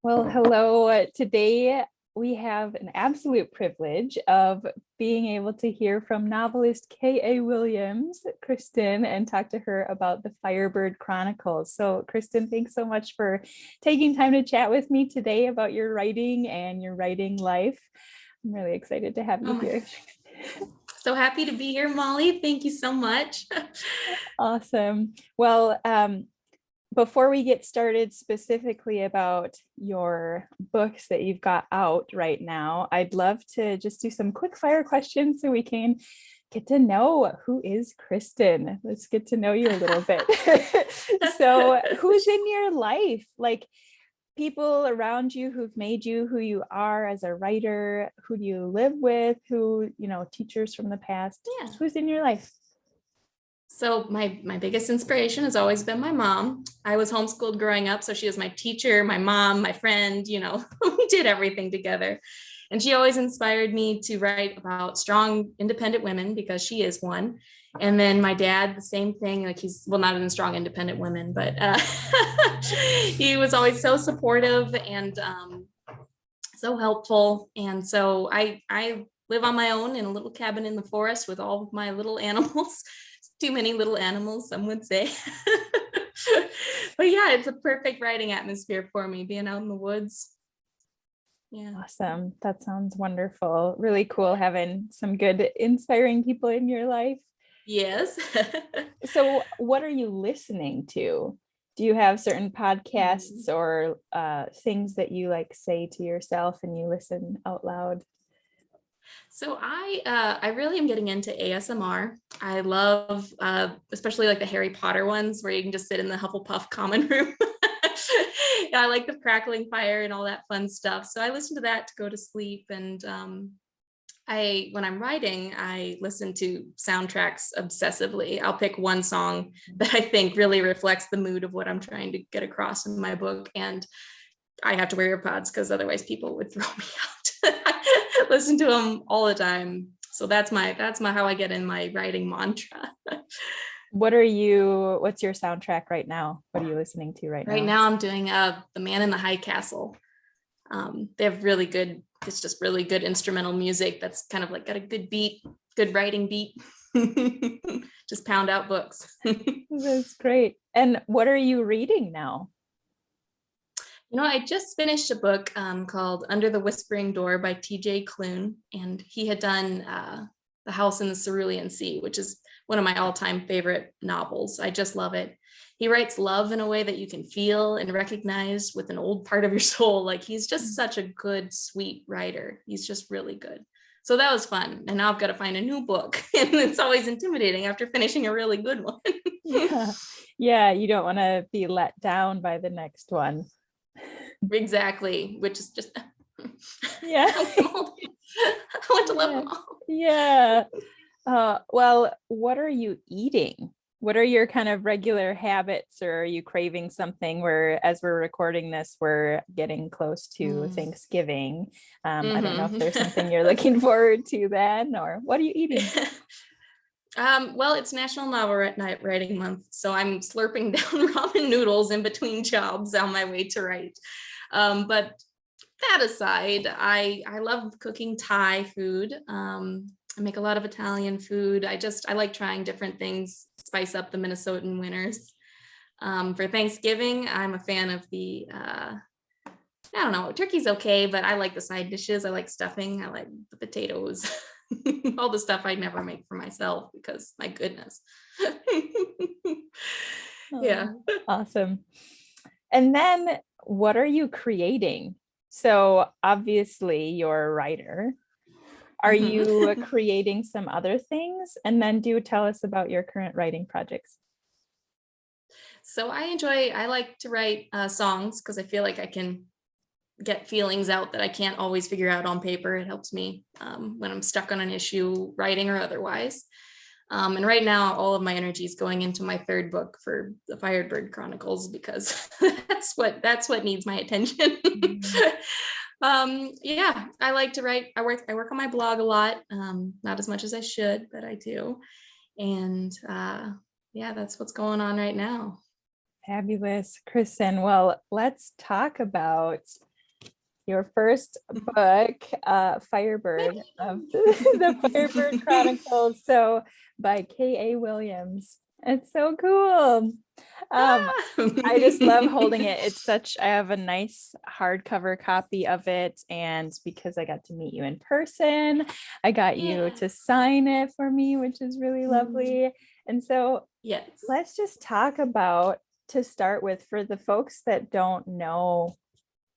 Well, hello. Today we have an absolute privilege of being able to hear from novelist K.A. Williams, Kristen, and talk to her about the Firebird Chronicles. So, Kristen, thanks so much for taking time to chat with me today about your writing and your writing life. I'm really excited to have you here. So happy to be here, Molly. Thank you so much. Awesome. Well, before we get started specifically about your books that you've got out right now, I'd love to just do some quick fire questions so we can get to know who is Kristen. Let's get to know you a little bit. So who's in your life? Like people around you who've made you who you are as a writer, who do you live with, who, teachers from the past, who's in your life? So my biggest inspiration has always been my mom. I was homeschooled growing up, so she was my teacher, my mom, my friend, we did everything together. And she always inspired me to write about strong, independent women because she is one. And then my dad, the same thing, like he's, well, not in strong, independent women, but he was always so supportive and so helpful. And so I live on my own in a little cabin in the forest with all of my little animals. Too many little animals, some would say. But yeah, it's a perfect writing atmosphere for me, being out in the woods. Yeah. Awesome. That sounds wonderful. Really cool having some good, inspiring people in your life. Yes. So what are you listening to? Do you have certain podcasts or things that you like say to yourself and you listen out loud? So I really am getting into ASMR. I love especially like the Harry Potter ones where you can just sit in the Hufflepuff common room. I like the crackling fire and all that fun stuff. So I listen to that to go to sleep. And when I'm writing, I listen to soundtracks obsessively. I'll pick one song that I think really reflects the mood of what I'm trying to get across in my book. And I have to wear earpods because otherwise people would throw me out. Listen to them all the time. So that's how I get in my writing mantra. What's your soundtrack right now? What are you listening to right now? Right now I'm doing The Man in the High Castle. They have it's just really good instrumental music that's kind of like got a good beat, good writing beat. Just pound out books. That's great. And what are you reading now? I just finished a book called Under the Whispering Door by T.J. Klune, and he had done The House in the Cerulean Sea, which is one of my all-time favorite novels. I just love it. He writes love in a way that you can feel and recognize with an old part of your soul. Like he's just such a good, sweet writer. He's just really good. So that was fun. And now I've got to find a new book. And it's always intimidating after finishing a really good one. Yeah, you don't want to be let down by the next one. Exactly, which is just yeah. I want to love them all. Yeah. Well, what are you eating? What are your kind of regular habits, or are you craving something where, as we're recording this, we're getting close to Thanksgiving? I don't know if there's something you're looking forward to then, or what are you eating? Well, it's National Novel Night Writing Month, so I'm slurping down ramen noodles in between jobs on my way to write. But that aside, I love cooking Thai food. I make a lot of Italian food. I like trying different things, spice up the Minnesotan winters. For Thanksgiving, I'm a fan of I don't know, turkey's okay, but I like the side dishes. I like stuffing. I like the potatoes. All the stuff I'd never make for myself because my goodness. Yeah. Awesome. And then what are you creating? So obviously you're a writer. Are you creating some other things? And then do tell us about your current writing projects. So I like to write songs because I feel like I can get feelings out that I can't always figure out on paper. It helps me when I'm stuck on an issue, writing or otherwise. And right now, all of my energy is going into my third book for the Firebird Chronicles because that's what needs my attention. Yeah, I like to write. I work on my blog a lot, not as much as I should, but I do. And yeah, that's what's going on right now. Fabulous, Kristen. Well, let's talk about your first book, Firebird of the Firebird Chronicles. So by K.A. Williams. It's so cool. I just love holding it. I have a nice hardcover copy of it. And because I got to meet you in person, I got you to sign it for me, which is really lovely. And so Yes. let's just talk about, to start with, for the folks that don't know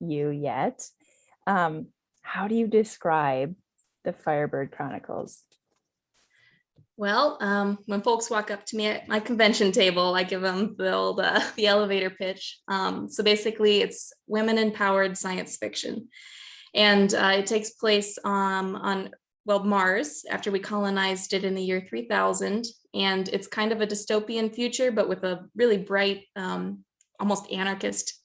you yet, how do you describe the Firebird Chronicles? Well, when folks walk up to me at my convention table, I give them the elevator pitch. So basically, it's women-empowered science fiction, and it takes place on Mars after we colonized it in the year 3000, and it's kind of a dystopian future, but with a really bright, almost anarchist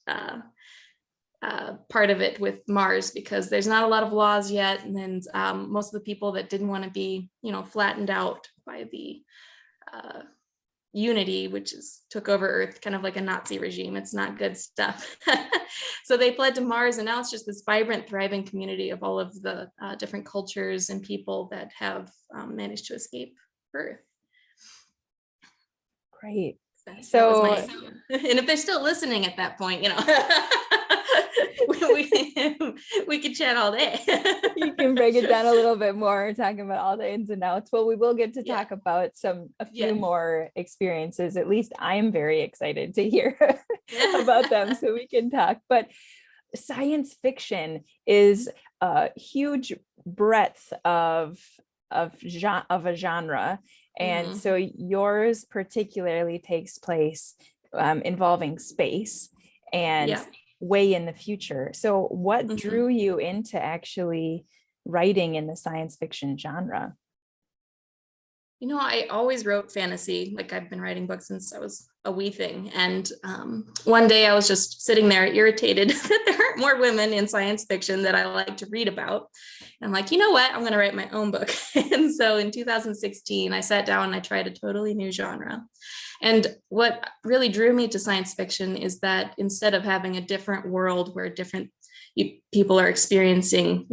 part of it with Mars, because there's not a lot of laws yet, and then most of the people that didn't want to be, flattened out by the Unity, which took over Earth, kind of like a Nazi regime. It's not good stuff. So they fled to Mars, and now it's just this vibrant, thriving community of all of the different cultures and people that have managed to escape Earth. Great. So, and if they're still listening at that point, we could chat all day. You can break it down a little bit more, talking about all the ins and outs. Well, we will get to talk about a few more experiences. At least I'm very excited to hear about them, so we can talk. But science fiction is a huge breadth of a genre. And so yours particularly takes place involving space and way in the future. So what drew you into actually writing in the science fiction genre? I always wrote fantasy. Like, I've been writing books since I was a wee thing. And one day I was just sitting there irritated that there aren't more women in science fiction that I like to read about. And I'm like, you know what? I'm going to write my own book. And so in 2016, I sat down and I tried a totally new genre. And what really drew me to science fiction is that instead of having a different world where different people are experiencing,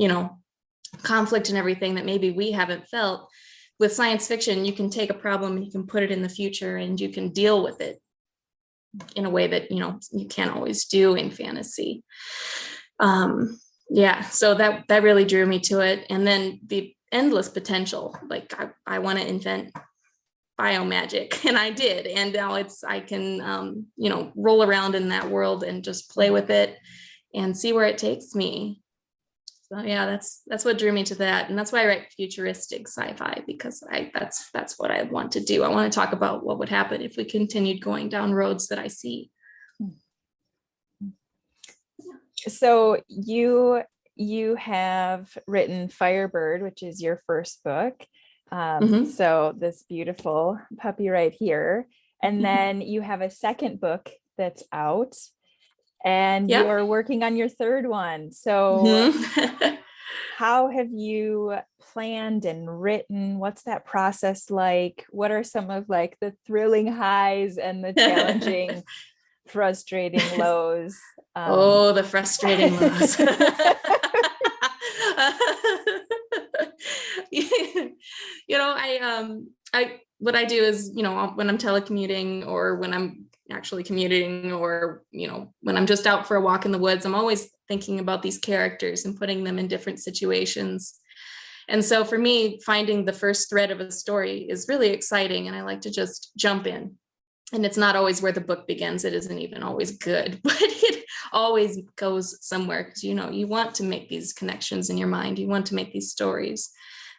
conflict and everything that maybe we haven't felt, with science fiction, you can take a problem and you can put it in the future and you can deal with it in a way that, you can't always do in fantasy. So that really drew me to it. And then the endless potential, like I want to invent biomagic, and I did. And now I can, roll around in that world and just play with it and see where it takes me. So that's what drew me to that. And that's why I write futuristic sci-fi, because that's what I want to do. I want to talk about what would happen if we continued going down roads that I see. So you have written Firebird, which is your first book. So this beautiful puppy right here. And then you have a second book that's out. And you're working on your third one. So how have you planned and written? What's that process like? What are some of the thrilling highs and the challenging, frustrating lows? The frustrating lows. What I do is, when I'm telecommuting or when I'm actually commuting, or when I'm just out for a walk in the woods, I'm always thinking about these characters and putting them in different situations. And so for me, finding the first thread of a story is really exciting, and I like to just jump in. And it's not always where the book begins. It isn't even always good, but it always goes somewhere, because you want to make these connections in your mind. You want to make these stories.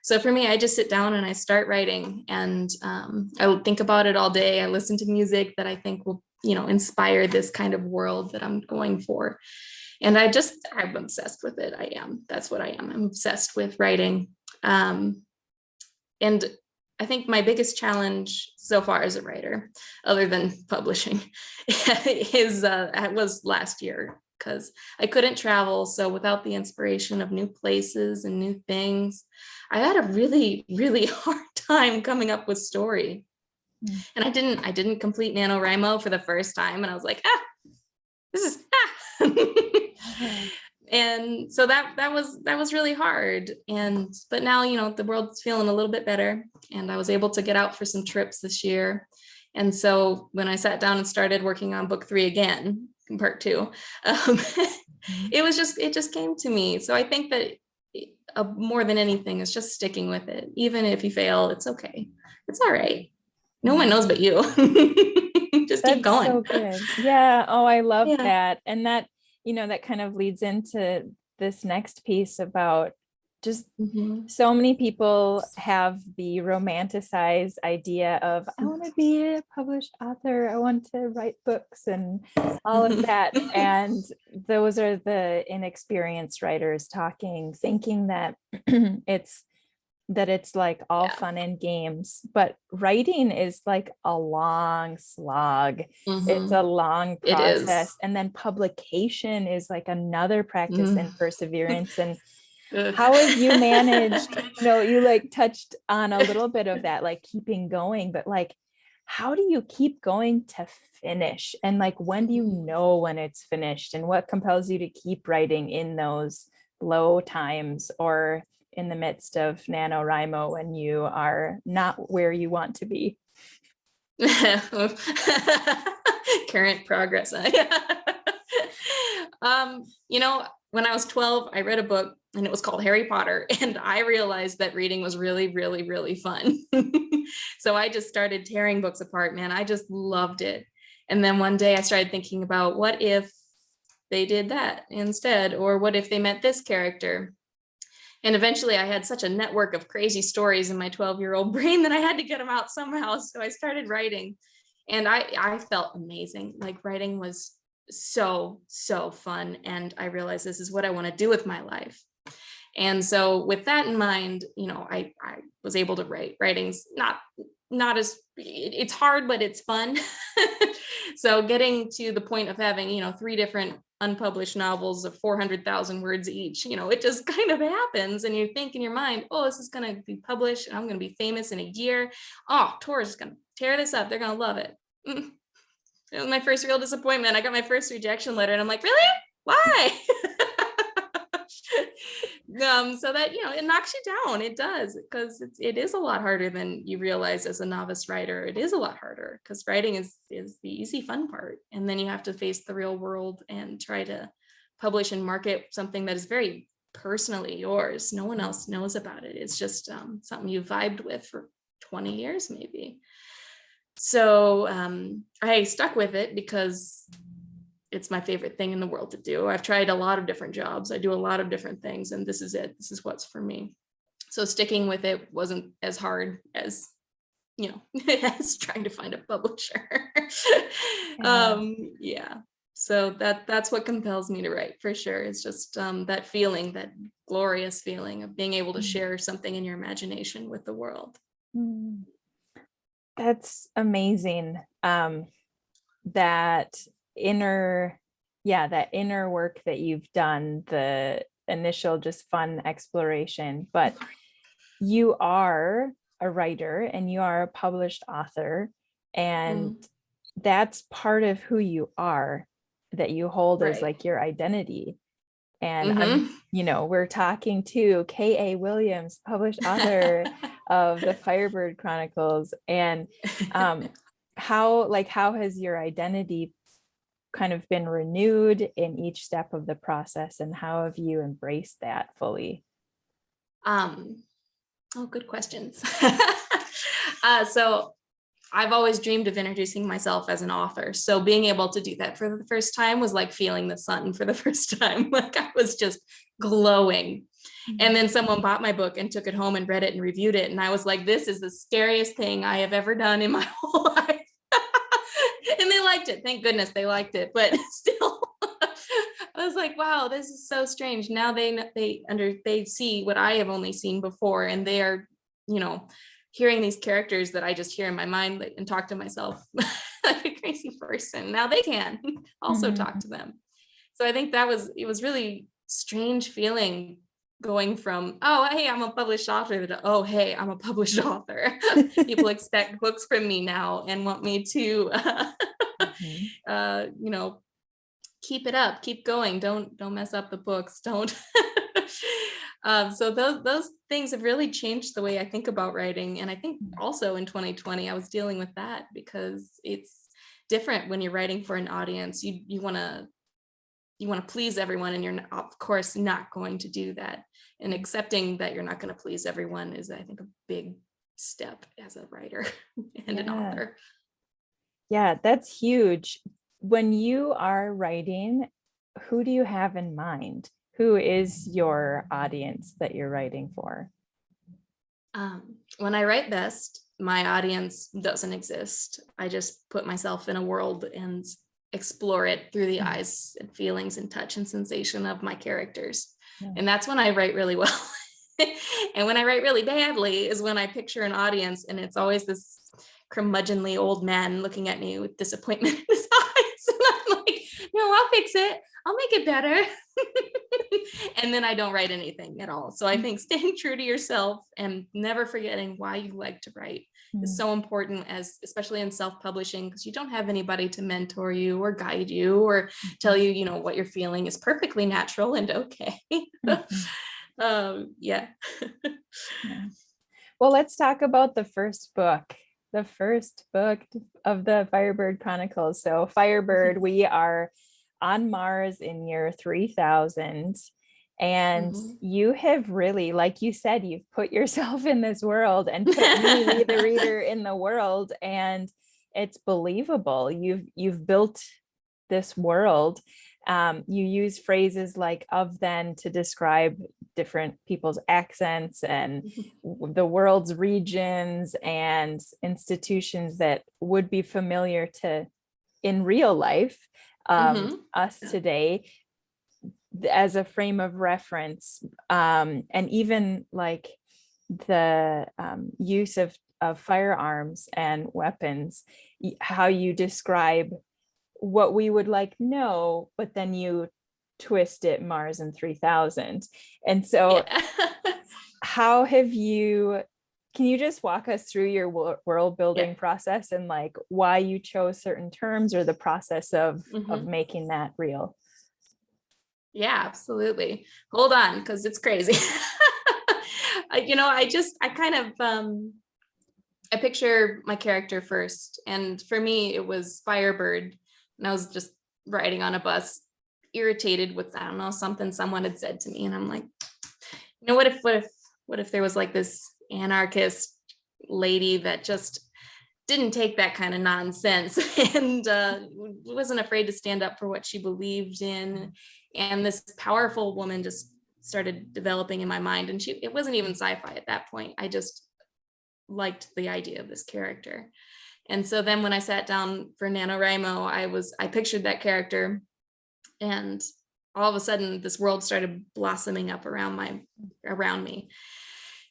So for me, I just sit down and I start writing, and I think about it all day. I listen to music that I think will, inspire this kind of world that I'm going for. And I'm obsessed with it. That's what I am. I'm obsessed with writing. And I think my biggest challenge so far as a writer, other than publishing, was last year, because I couldn't travel. So without the inspiration of new places and new things, I had a really, really hard time coming up with story. And I didn't complete NaNoWriMo for the first time. And I was like, this is, And so that was really hard. But now, the world's feeling a little bit better, and I was able to get out for some trips this year. And so when I sat down and started working on book 3 again, part 2, it just came to me. So I think that more than anything is just sticking with it. Even if you fail, it's okay. It's all right. No one knows but you. Just keep going. So good. Yeah. Oh, I love Yeah. that. And that, that kind of leads into this next piece about just so many people have the romanticized idea of, I want to be a published author. I want to write books and all of that. And those are the inexperienced writers talking, thinking that it's like all fun and games, but writing is like a long slog. It's a long process. And then publication is like another practice and perseverance. And how have you managed, you like touched on a little bit of that, like keeping going, but like, how do you keep going to finish? And like, when do you know when it's finished, and what compels you to keep writing in those low times or in the midst of NaNoWriMo when you are not where you want to be? Current progress. When I was 12, I read a book and it was called Harry Potter, and I realized that reading was really, really, really fun. So I just started tearing books apart, man. I just loved it. And then one day I started thinking about, what if they did that instead? Or what if they met this character? And eventually I had such a network of crazy stories in my 12-year-old brain that I had to get them out somehow. So I started writing, and I felt amazing. Like, writing was so fun. And I realized this is what I want to do with my life. And so with that in mind, I was able to write. Writing's not as, it's hard, but it's fun. So getting to the point of having, 3 different unpublished novels of 400,000 words each, it just kind of happens. And you think in your mind, oh, this is going to be published and I'm going to be famous in a year. Oh, Tor's going to tear this up. They're going to love it. It was my first real disappointment. I got my first rejection letter and I'm like, really? Why? So that, it knocks you down. It does, because it is a lot harder than you realize as a novice writer. It is a lot harder because writing is the easy, fun part. And then you have to face the real world and try to publish and market something that is very personally yours. No one else knows about it. It's just something you vibed with for 20 years, maybe. So I stuck with it because it's my favorite thing in the world to do. I've tried a lot of different jobs. I do a lot of different things, and this is it. This is what's for me. So sticking with it wasn't as hard as, as trying to find a publisher. So that's what compels me to write, for sure. It's just that feeling, that glorious feeling of being able to share something in your imagination with the world. That's amazing. That inner work that you've done, the initial just fun exploration, but you are a writer and you are a published author, and that's part of who you are, that you hold as like your identity. And we're talking to K.A. Williams, published author of the Firebird Chronicles. And how has your identity kind of been renewed in each step of the process, and how have you embraced that fully? Good questions. So I've always dreamed of introducing myself as an author. So being able to do that for the first time was like feeling the sun for the first time. Like, I was just glowing. And then someone bought my book and took it home and read it and reviewed it. And I was like, this is the scariest thing I have ever done in my whole life. And they liked it. Thank goodness they liked it. But still, I was like, wow, this is so strange. Now they see what I have only seen before, and they are, hearing these characters that I just hear in my mind and talk to myself like a crazy person. Now they can also talk to them. So I think it was really strange feeling, going from, oh, hey, I'm a published author, to, oh, hey, I'm a published author. People expect books from me now and want me to, keep it up, keep going, don't mess up the books, don't. So those things have really changed the way I think about writing. And I think also in 2020 I was dealing with that, because it's different when you're writing for an audience. You want to please everyone, and you're of course not going to do that. And accepting that you're not going to please everyone is, I think, a big step as a writer and an author. Yeah, that's huge. When you are writing, who do you have in mind? Who is your audience that you're writing for? When I write best, my audience doesn't exist. I just put myself in a world and explore it through the eyes and feelings and touch and sensation of my characters. And that's when I write really well. And when I write really badly is when I picture an audience, and it's always this curmudgeonly old man looking at me with disappointment in his eyes. And I'm like, no, I'll fix it. I'll make it better. And then I don't write anything at all. So I think staying true to yourself and never forgetting why you like to write is so important, as especially in self-publishing, because you don't have anybody to mentor you or guide you or tell you, what you're feeling is perfectly natural and okay. Yeah. Well, let's talk about the first book of the Firebird Chronicles. So Firebird, we are on Mars in year 3000. And you have really, like you said, you've put yourself in this world and put me, the reader, in the world, and it's believable. You've built this world. You use phrases like "of then" to describe different people's accents and the world's regions and institutions that would be familiar to in real life, us today, as a frame of reference, and even like the use of firearms and weapons, how you describe what we would like know, but then you twist it Mars in 3000. And so how have you, can you just walk us through your world building process and like why you chose certain terms or the process of making that real? Yeah, absolutely. Hold on, because it's crazy. I picture my character first. And for me, it was Firebird. And I was just riding on a bus, irritated with, I don't know, something someone had said to me. And I'm like, what if there was like this anarchist lady that just didn't take that kind of nonsense and wasn't afraid to stand up for what she believed in. And this powerful woman just started developing in my mind. And it wasn't even sci-fi at that point. I just liked the idea of this character. And so then when I sat down for NaNoWriMo, I pictured that character, and all of a sudden this world started blossoming up around me.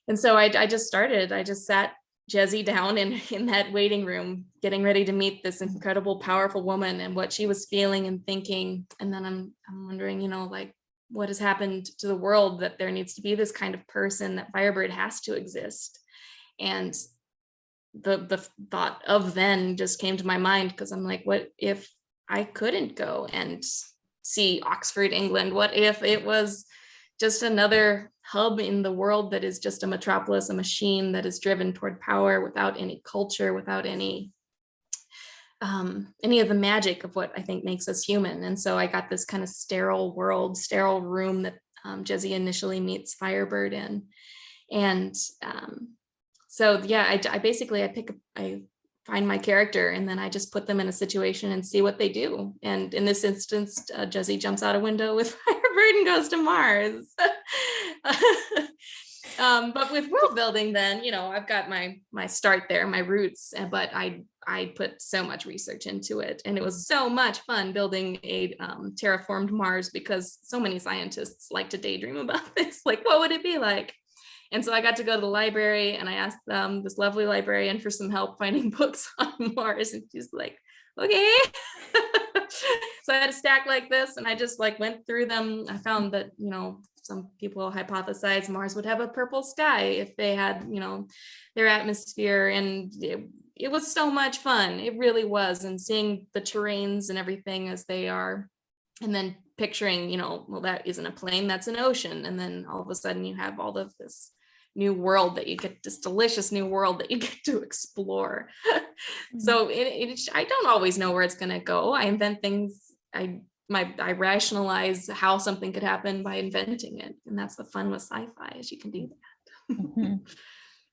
And so I just sat Jezzy down in that waiting room, getting ready to meet this incredible, powerful woman and what she was feeling and thinking. And then I'm wondering, like, what has happened to the world that there needs to be this kind of person, that Firebird has to exist. And the thought of then just came to my mind, because I'm like, what if I couldn't go and see Oxford, England? What if it was just another hub in the world that is just a metropolis, a machine that is driven toward power without any culture, without any of the magic of what I think makes us human? And so I got this kind of sterile room that Jezzy initially meets Firebird in. And so yeah, I find my character, and then I just put them in a situation and see what they do. And in this instance, Jezzy jumps out a window with Firebird and goes to Mars. But with world building, then, I've got my start there, my roots, but I put so much research into it, and it was so much fun building a terraformed Mars, because so many scientists like to daydream about this. Like, what would it be like? And so I got to go to the library, and I asked this lovely librarian for some help finding books on Mars. And she's like, okay. So I had a stack like this, and I just went through them. I found that, some people hypothesize Mars would have a purple sky if they had, their atmosphere. And it was so much fun. It really was. And seeing the terrains and everything as they are and then picturing, well, that isn't a plane, that's an ocean. And then all of a sudden you have all of this new world that you get, this delicious new world that you get to explore. So I don't always know where it's going to go. I invent things. I rationalize how something could happen by inventing it. And that's the fun with sci-fi, is you can do that. Mhm.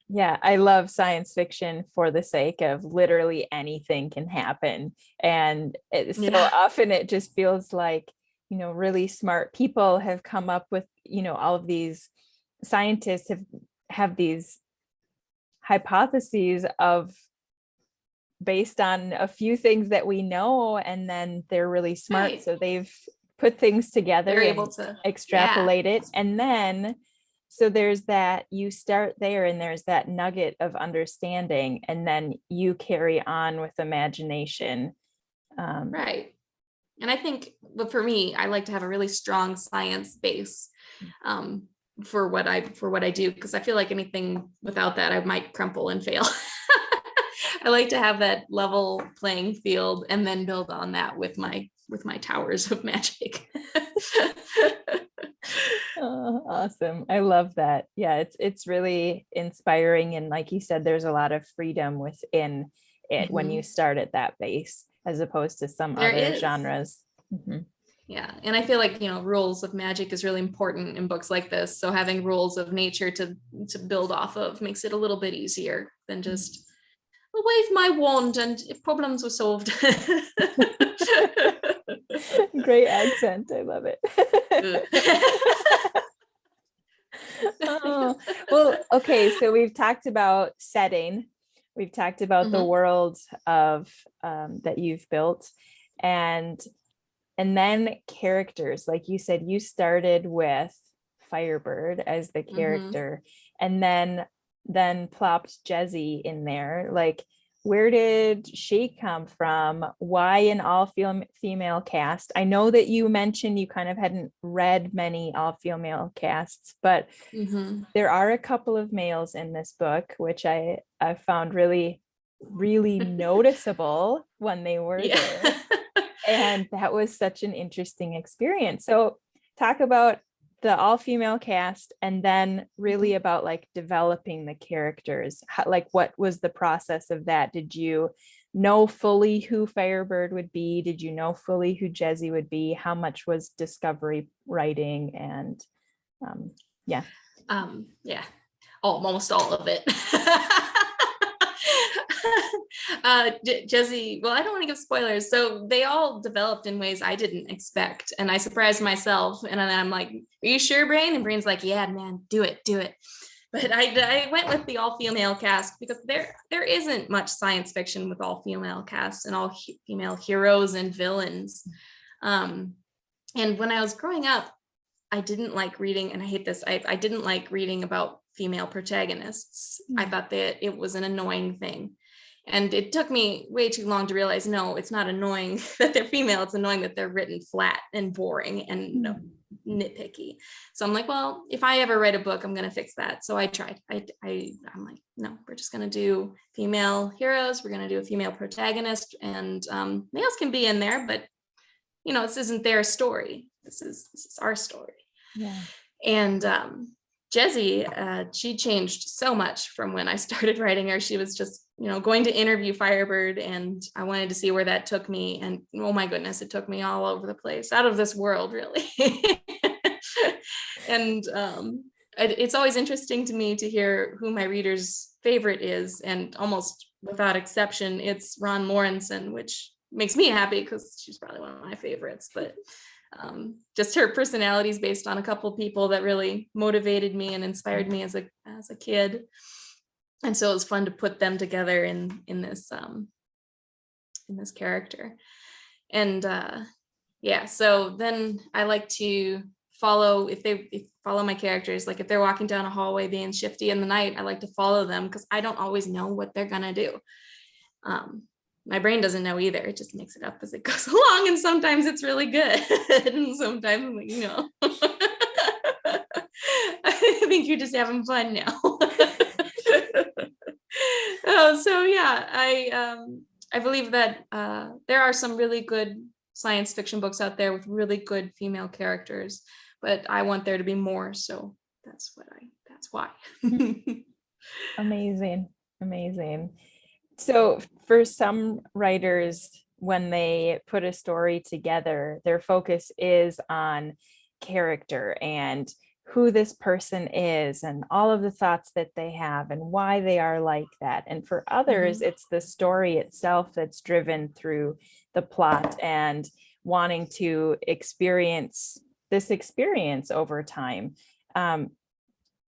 Yeah, I love science fiction for the sake of literally anything can happen. And so Yeah. often it just feels like, really smart people have come up with, all of these scientists have these hypotheses of based on a few things that we know, and then they're really smart. Right. So they've put things together They're and able to, extrapolate it. And then, so there's that, you start there and there's that nugget of understanding, and then you carry on with imagination. right. And I think, but for me, I like to have a really strong science base for what I do, because I feel like anything without that, I might crumple and fail. I like to have that level playing field and then build on that with my towers of magic. Oh, awesome. I love that. Yeah, it's really inspiring. And like you said, there's a lot of freedom within it when you start at that base, as opposed to some There other is. genres. Mhm. Yeah. And I feel like, rules of magic is really important in books like this. So having rules of nature to build off of makes it a little bit easier than just wave my wand and if problems were solved. Great accent. I love it. Oh, well, okay. So we've talked about setting. We've talked about the world of that you've built, and then characters. Like you said, you started with Firebird as the character, and then plopped Jezzy in there. Like, where did she come from? Why an all-female cast? I know that you mentioned you kind of hadn't read many all-female casts, but there are a couple of males in this book, which I found really, really noticeable when they were there. And that was such an interesting experience. So talk about the all-female cast, and then really about like developing the characters. Like, what was the process of that? Did you know fully who Firebird would be? Did you know fully who Jezzy would be? How much was discovery writing? And yeah. Yeah, almost all of it. Jezzy, well, I don't want to give spoilers. So they all developed in ways I didn't expect, and I surprised myself. And then I'm like, "Are you sure, Brain?" And Brain's like, "Yeah, man, do it." But I went with the all-female cast because there isn't much science fiction with all-female casts and all-female heroes and villains. And when I was growing up, I didn't like reading, and I hate this, I didn't like reading about female protagonists. I thought that it was an annoying thing. And it took me way too long to realize, no, it's not annoying that they're female. It's annoying that they're written flat and boring and nitpicky. So I'm like, well, if I ever write a book, I'm going to fix that. So I tried. I'm like, no, we're just going to do female heroes. We're going to do a female protagonist, and males can be in there, but this isn't their story. This is our story. Yeah. And Jezzy, she changed so much from when I started writing her. She was just, going to interview Firebird, and I wanted to see where that took me. And oh my goodness, it took me all over the place, out of this world, really. And it's always interesting to me to hear who my reader's favorite is. And almost without exception, it's Ron Morinson, which makes me happy because she's probably one of my favorites. But just her personality is based on a couple of people that really motivated me and inspired me as a kid. And so it was fun to put them together in this character. And so then I like to follow, if follow my characters, like if they're walking down a hallway being shifty in the night, I like to follow them because I don't always know what they're gonna do. My brain doesn't know either. It just makes it up as it goes along. And sometimes it's really good. And sometimes, I think you're just having fun now. So yeah, I believe that there are some really good science fiction books out there with really good female characters, but I want there to be more. So that's why. Amazing. Amazing. So for some writers, when they put a story together, their focus is on character and who this person is and all of the thoughts that they have and why they are like that. And for others, it's the story itself that's driven through the plot and wanting to experience this experience over time.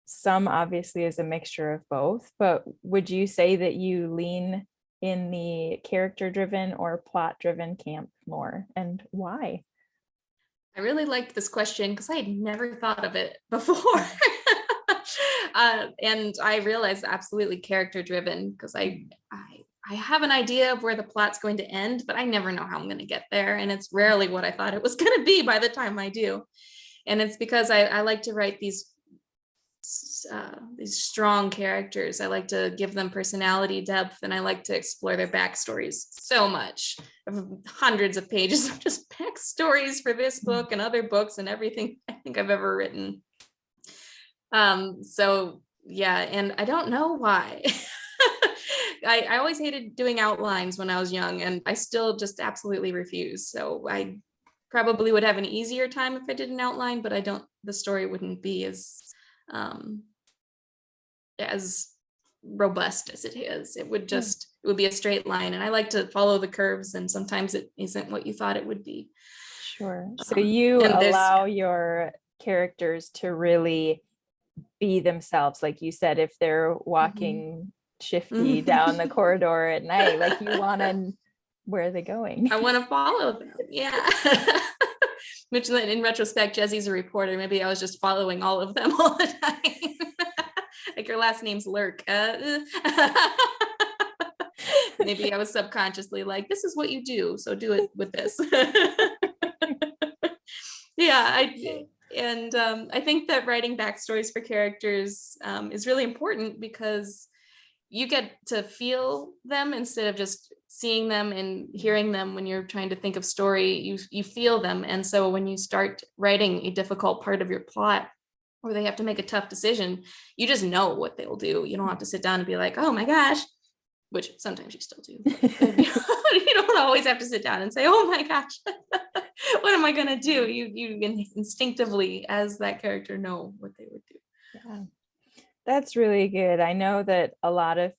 Some obviously is a mixture of both, but would you say that you lean in the character driven or plot driven camp more, and why? I really liked this question because I had never thought of it before. And I realized absolutely character driven, because I have an idea of where the plot's going to end, but I never know how I'm going to get there. And it's rarely what I thought it was going to be by the time I do. And it's because I like to write these strong characters. I like to give them personality depth, and I like to explore their backstories so much. I have hundreds of pages of just backstories for this book and other books and everything I think I've ever written. So yeah, and I don't know why. I always hated doing outlines when I was young, and I still just absolutely refuse. So I probably would have an easier time if I did an outline, but the story wouldn't be as robust as it is. It would be a straight line, and I like to follow the curves, and sometimes it isn't what you thought it would be. Sure. So you And allow your characters to really be themselves, like you said, if they're walking shifty down the corridor at night, like you want to, where are they going? I want to follow them. Yeah. Which in retrospect, Jesse's a reporter. Maybe I was just following all of them all the time. Like, your last name's Lurk. Maybe I was subconsciously like, this is what you do, so do it with this. Yeah, I think that writing backstories for characters is really important, because you get to feel them instead of just seeing them and hearing them. When you're trying to think of story, you feel them. And so when you start writing a difficult part of your plot, or they have to make a tough decision, you just know what they'll do. You don't have to sit down and be like, oh my gosh, which sometimes you still do. You don't always have to sit down and say, oh my gosh, what am I going to do? You instinctively, as that character, know what they would do. Yeah. That's really good. I know that a lot of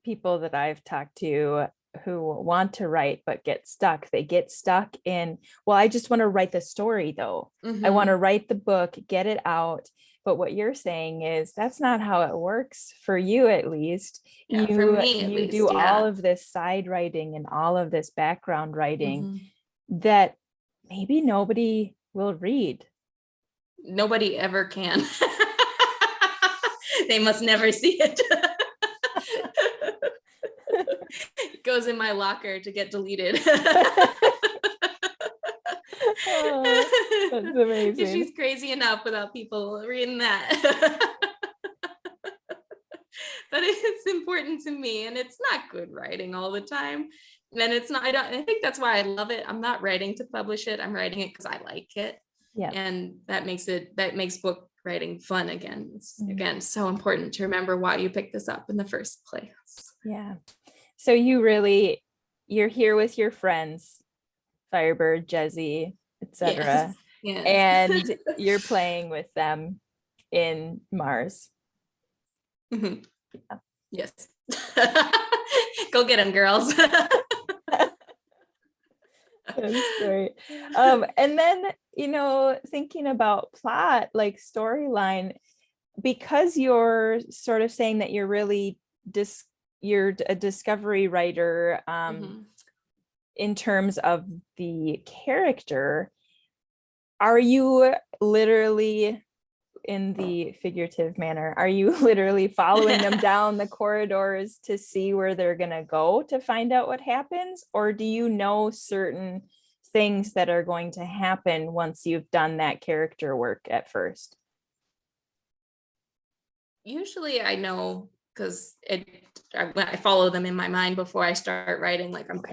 people that I've talked to who want to write but get stuck, they get stuck in, well, I just want to write the story though. I want to write the book, get it out. But what you're saying is that's not how it works for you, at least. Yeah, for me, at you least, do yeah. all of this side writing and all of this background writing that maybe nobody will read. Nobody ever can. They must never see it. It goes in my locker to get deleted. Oh, that's amazing. She's crazy enough without people reading that. But it's important to me, and it's not good writing all the time. And it's not, I think that's why I love it. I'm not writing to publish it. I'm writing it because I like it. Yeah. And that makes book writing fun again. It's again so important to remember why you picked this up in the first place. Yeah. So you're here with your friends, Firebird, Jesse, etc. Yes. And you're playing with them in Mars. Yeah. Yes. Go get them, girls. That's great. And then, thinking about plot, like storyline, because you're sort of saying that you're really you're a discovery writer in terms of the character. Are you literally, in the figurative manner, are you literally following them down the corridors to see where they're going to go to find out what happens? Or do you know certain things that are going to happen once you've done that character work at first? Usually I know, because I follow them in my mind before I start writing. Like I'm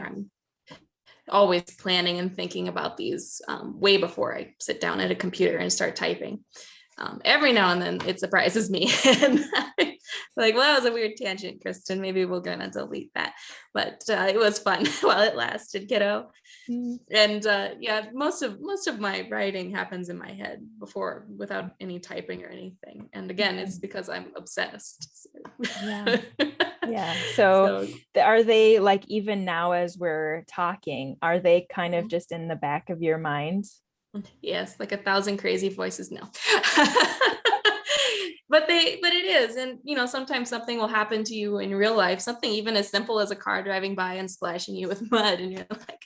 always planning and thinking about these way before I sit down at a computer and start typing. Every now and then it surprises me. And like, well, that was a weird tangent, Kristen. Maybe we're going to delete that. But it was fun while it lasted, kiddo. And yeah, most of my writing happens in my head before, without any typing or anything. And again, it's because I'm obsessed. Yeah. Yeah. So are they, like, even now as we're talking, are they kind of just in the back of your mind? Yes, like 1,000 crazy voices. No. But it is. And sometimes something will happen to you in real life, something even as simple as a car driving by and splashing you with mud, and you're like,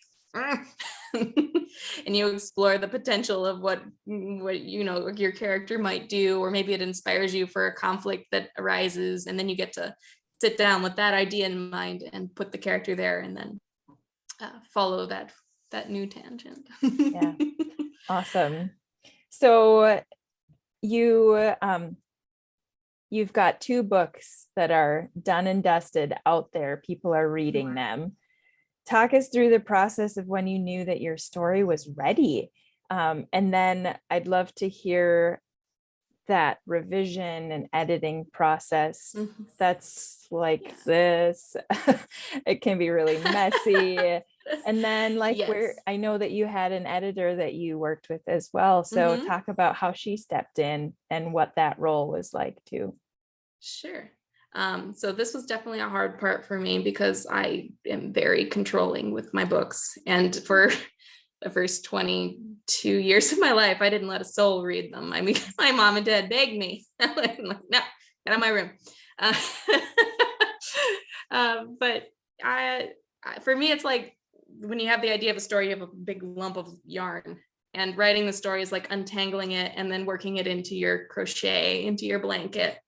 and you explore the potential of what your character might do, or maybe it inspires you for a conflict that arises, and then you get to sit down with that idea in mind and put the character there, and then follow that new tangent. Yeah. Awesome. So you've got 2 books that are done and dusted out there. People are reading them. Talk us through the process of when you knew that your story was ready. And then I'd love to hear that revision and editing process. That's like this. It can be really messy. And then, like, yes. I know that you had an editor that you worked with as well. So talk about how she stepped in and what that role was like too. Sure. So this was definitely a hard part for me, because I am very controlling with my books. And for the first 22 years of my life, I didn't let a soul read them. I mean, my mom and dad begged me. I'm like, no, get out of my room. But for me, it's like when you have the idea of a story, you have a big lump of yarn. And writing the story is like untangling it and then working it into your crochet, into your blanket.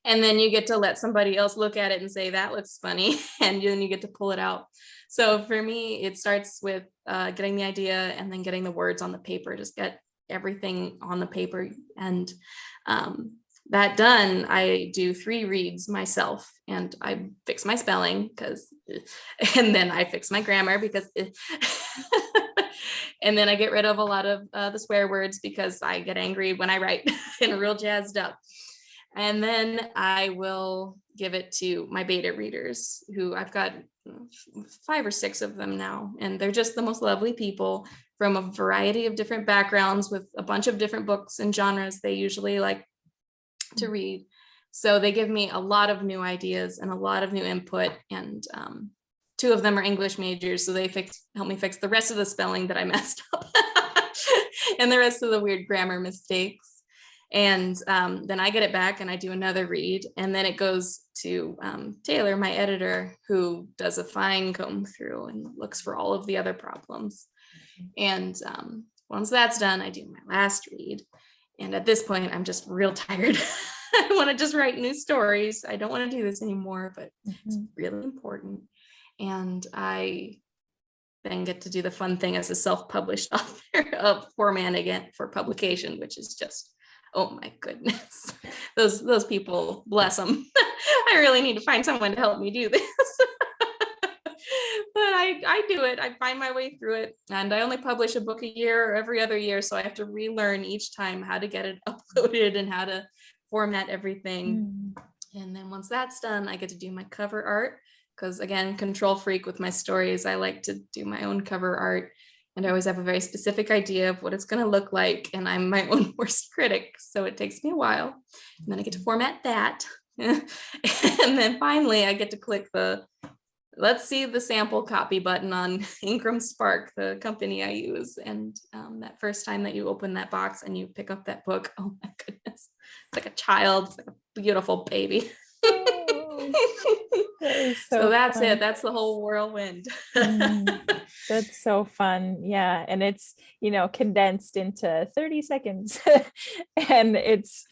And then you get to let somebody else look at it and say, that looks funny. And then you get to pull it out. So for me, it starts with getting the idea and then getting the words on the paper, just get everything on the paper. And that done, I do 3 reads myself, and I fix my spelling and then I fix my grammar because and then I get rid of a lot of the swear words, because I get angry when I write and real jazzed up. And then I will give it to my beta readers, who I've got 5 or 6 of them now. And they're just the most lovely people from a variety of different backgrounds with a bunch of different books and genres they usually like to read. So they give me a lot of new ideas and a lot of new input. And 2 of them are English majors. So they help me fix the rest of the spelling that I messed up and the rest of the weird grammar mistakes. And then I get it back and I do another read, and then it goes to Taylor, my editor, who does a fine comb through and looks for all of the other problems. And once that's done, I do my last read. And at this point, I'm just real tired. I want to just write new stories. I don't want to do this anymore, but it's really important. And I then get to do the fun thing as a self-published author of formatting it for publication, which is just, oh my goodness, those people, bless them. I really need to find someone to help me do this. But I do it. I find my way through it. And I only publish a book a year or every other year. So I have to relearn each time how to get it uploaded and how to format everything. And then once that's done, I get to do my cover art. Because again, control freak with my stories, I like to do my own cover art. And I always have a very specific idea of what it's going to look like. And I'm my own worst critic. So it takes me a while. And then I get to format that. And then finally, I get to click the let's see the sample copy button on Ingram Spark, the company I use. And that first time that you open that box and you pick up that book, oh my goodness, it's like a child, it's like a beautiful baby. So that's fun. It. That's the whole whirlwind. That's so fun. Yeah. And it's, condensed into 30 seconds and it's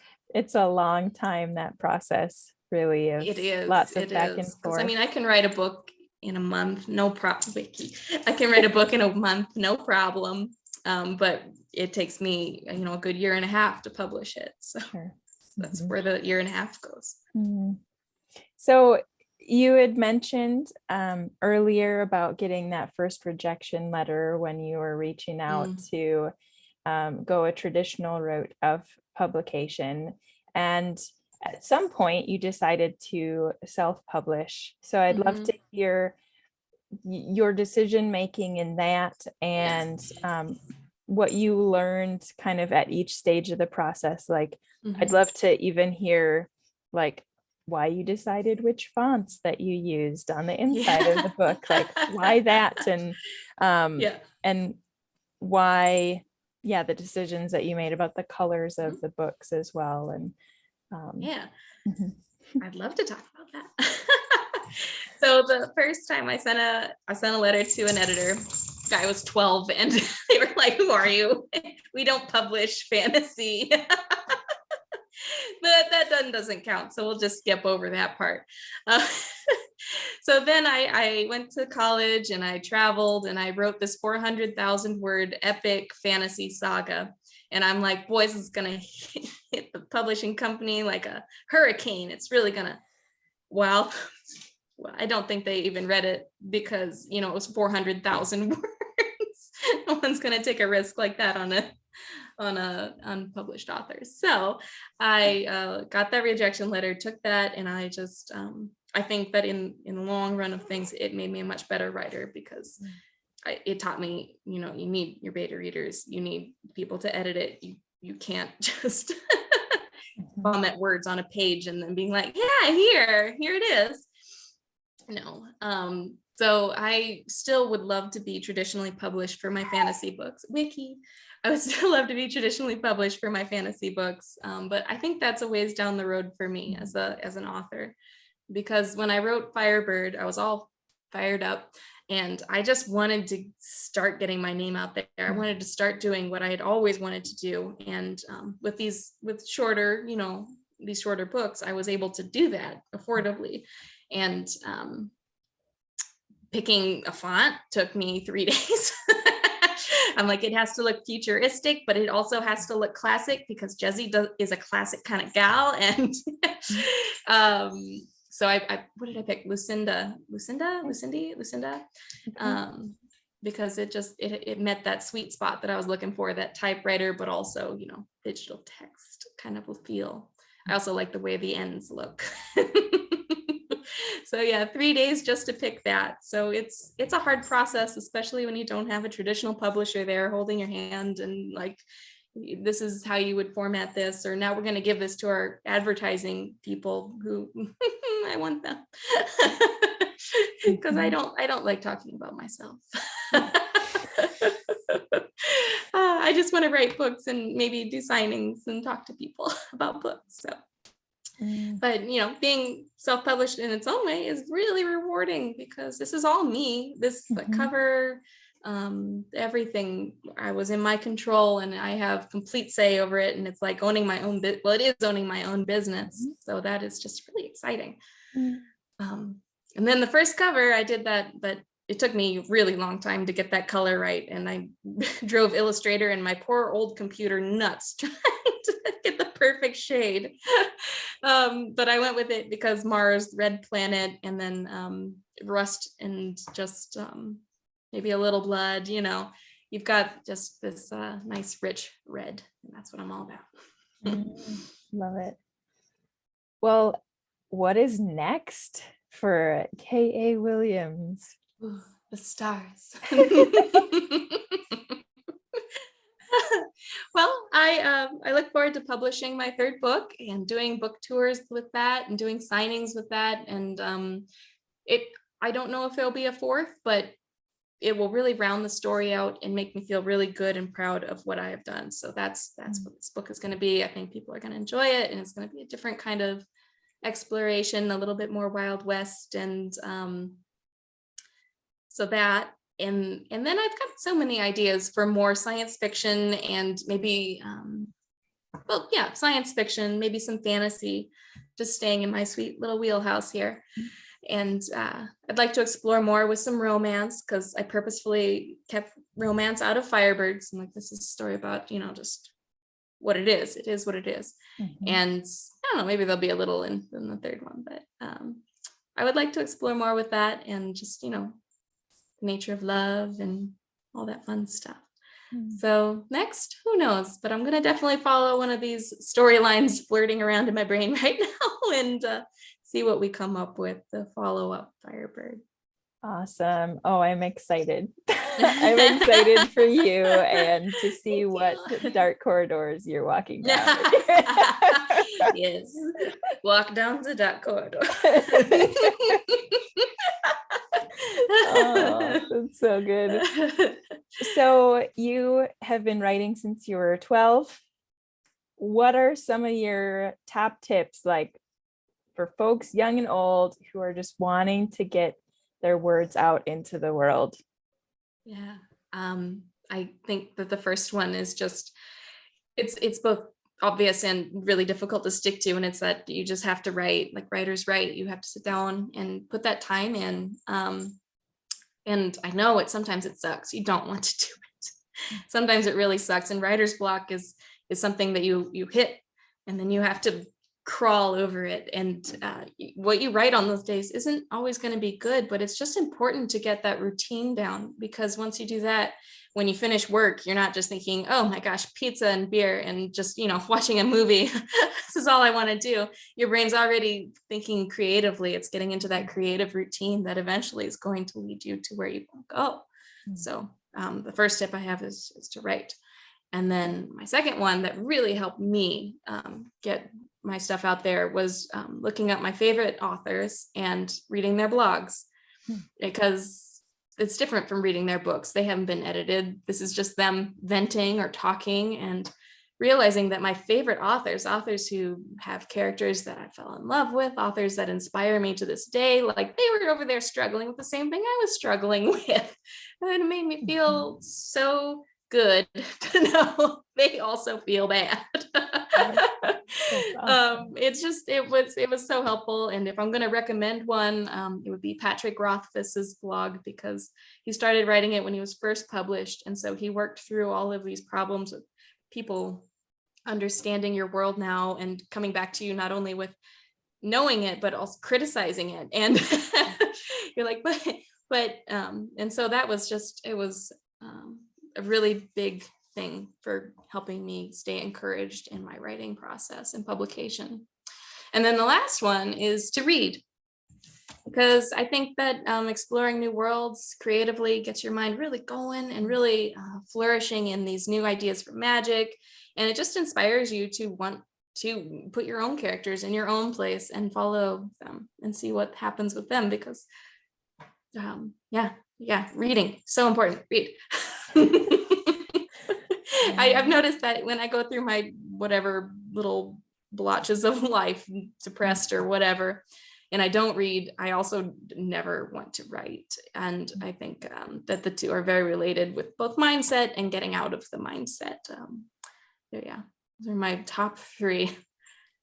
a long time, that process really is. It is. Lots of back and forth. I mean, I can write a book in a month, no problem. Vicky, I can write a book in a month, no problem. But it takes me, a good year and a half to publish it. So that's where the year and a half goes. So you had mentioned earlier about getting that first rejection letter when you were reaching out to go a traditional route of publication. And at some point you decided to self-publish. So I'd love to hear your decision making in that, and what you learned kind of at each stage of the process. Like, I'd love to even hear like why you decided which fonts that you used on the inside of the book, like why that, and and why, yeah, the decisions that you made about the colors of the books as well. And I'd love to talk about that. So the first time I sent a letter to an editor, guy was 12, and they were like, "Who are you? We don't publish fantasy." But that doesn't count, so we'll just skip over that part. So then I went to college and I traveled and I wrote this 400,000 word epic fantasy saga. And I'm like, boys, it's gonna hit the publishing company like a hurricane. It's really gonna, well, I don't think they even read it because, you know, it was 400,000 words. No one's gonna take a risk like that on a unpublished author. So I got that rejection letter, took that, and I just I think that in the long run of things, it made me a much better writer because it taught me, you know, you need your beta readers, you need people to edit it. You can't just vomit words on a page and then being like, yeah, here it is. No. So I still would love to be traditionally published for my fantasy books. Wiki. I would still love to be traditionally published for my fantasy books. But I think that's a ways down the road for me as an author, because when I wrote Firebird, I was all fired up and I just wanted to start getting my name out there. I wanted to start doing what I had always wanted to do. And with shorter, you know, these shorter books, I was able to do that affordably. And picking a font took me 3 days. I'm like, it has to look futuristic, but it also has to look classic because Jessie is a classic kind of gal. And so I what did I pick? Lucinda, because it met that sweet spot that I was looking for, that typewriter, but also, you know, digital text kind of a feel. I also like the way the ends look. So yeah, 3 days just to pick that. So it's a hard process, especially when you don't have a traditional publisher there holding your hand and like, this is how you would format this, or now we're going to give this to our advertising people who I want them because I don't like talking about myself. I just want to write books and maybe do signings and talk to people about books. So. But, you know, being self-published in its own way is really rewarding because this is all me. This cover, everything, I was in my control and I have complete say over it. And it's like owning my own well, it is owning my own business. So that is just really exciting. And then the first cover, I did that, but it took me a really long time to get that color right. And I drove Illustrator and my poor old computer nuts trying to get the perfect shade. But I went with it because Mars, red planet, and then rust and just maybe a little blood, you know, you've got just this nice rich red, and that's what I'm all about. Love it. Well, what is next for K.A. Williams? Ooh, the stars. Well, I look forward to publishing my third book and doing book tours with that and doing signings with that. And I don't know if there'll be a fourth, but it will really round the story out and make me feel really good and proud of what I have done. So that's what this book is going to be. I think people are going to enjoy it, and it's going to be a different kind of exploration, a little bit more Wild West, and so that. And then I've got so many ideas for more science fiction and maybe, science fiction, maybe some fantasy, just staying in my sweet little wheelhouse here. And I'd like to explore more with some romance because I purposefully kept romance out of Firebirds. And like, this is a story about, you know, just what it is. It is what it is. And I don't know, maybe there'll be a little in the third one, but I would like to explore more with that, and just, the nature of love and all that fun stuff. So next, who knows, but I'm going to definitely follow one of these storylines flirting around in my brain right now, and see what we come up with, the follow-up Firebird. Awesome. Oh, I'm excited. I'm excited for you and to see what dark corridors you're walking down. Yes, walk down the dark corridor. Oh, that's so good. So you have been writing since you were 12. What are some of your top tips, like for folks young and old who are just wanting to get their words out into the world? Yeah, I think that the first one is just, it's both obvious and really difficult to stick to, and it's that you just have to write, like writers write. You have to sit down and put that time in. And I know sometimes it sucks. You don't want to do it. Sometimes it really sucks. And writer's block is something that you hit, and then you have to crawl over it. And what you write on those days isn't always going to be good, but it's just important to get that routine down, because once you do that, when you finish work, you're not just thinking, oh my gosh, pizza and beer and just, watching a movie. This is all I want to do. Your brain's already thinking creatively. It's getting into that creative routine that eventually is going to lead you to where you want to go. So the first tip I have is to write. And then my second one that really helped me get my stuff out there was looking up my favorite authors and reading their blogs, because it's different from reading their books. They haven't been edited. This is just them venting or talking, and realizing that my favorite authors who have characters that I fell in love with, authors that inspire me to this day, like they were over there struggling with the same thing I was struggling with. And it made me feel so good to know they also feel bad. Awesome. It was so helpful. And if I'm going to recommend one, it would be Patrick Rothfuss's blog, because he started writing it when he was first published, and so he worked through all of these problems with people understanding your world now and coming back to you not only with knowing it but also criticizing it, and you're like, but and so that was just, it was a really big thing for helping me stay encouraged in my writing process and publication. And then the last one is to read, because I think that exploring new worlds creatively gets your mind really going and really flourishing in these new ideas for magic. And it just inspires you to want to put your own characters in your own place and follow them and see what happens with them, because reading, so important. Read. I've noticed that when I go through my whatever little blotches of life, depressed or whatever, and I don't read, I also never want to write. And I think that the two are very related with both mindset and getting out of the mindset. Those are my top 3.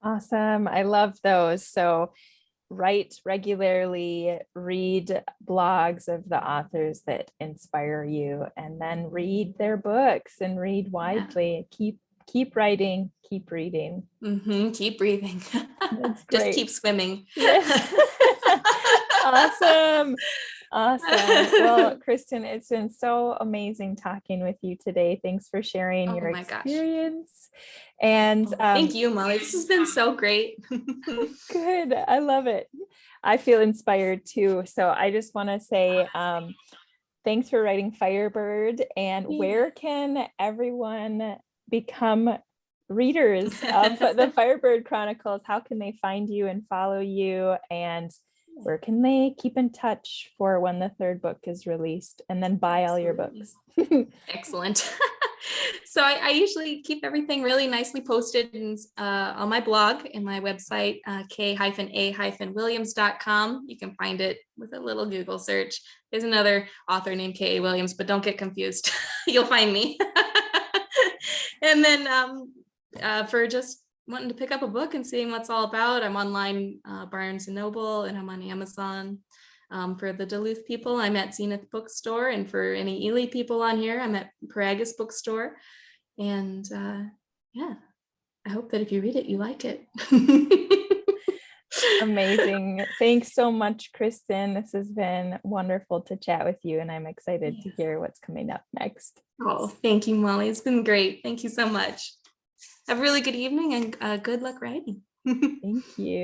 Awesome. I love those. So write regularly, read blogs of the authors that inspire you, and then read their books and read widely. Keep writing, keep reading. Keep breathing. That's great. Just keep swimming. Yes. Awesome. Well, Kristen, it's been so amazing talking with you today. Thanks for sharing your experience. And thank you, Molly. This has been so great. Good. I love it. I feel inspired too. So I just want to say thanks for writing Firebird. And where can everyone become readers of the Firebird Chronicles? How can they find you and follow you? And where can they keep in touch for when the 3rd book is released, and then buy all your books? Excellent. So I usually keep everything really nicely posted on my blog and my website, k-a-williams.com. You can find it with a little Google search. There's another author named K.A. Williams, but don't get confused. You'll find me. And then for just wanting to pick up a book and seeing what's all about, I'm online, Barnes & Noble, and I'm on Amazon. For the Duluth people, I'm at Zenith Bookstore, and for any Ely people on here, I'm at Paragus Bookstore. And I hope that if you read it, you like it. Amazing. Thanks so much, Kristen. This has been wonderful to chat with you, and I'm excited to hear what's coming up next. Oh, thank you, Molly. It's been great. Thank you so much. Have a really good evening and good luck writing. Thank you.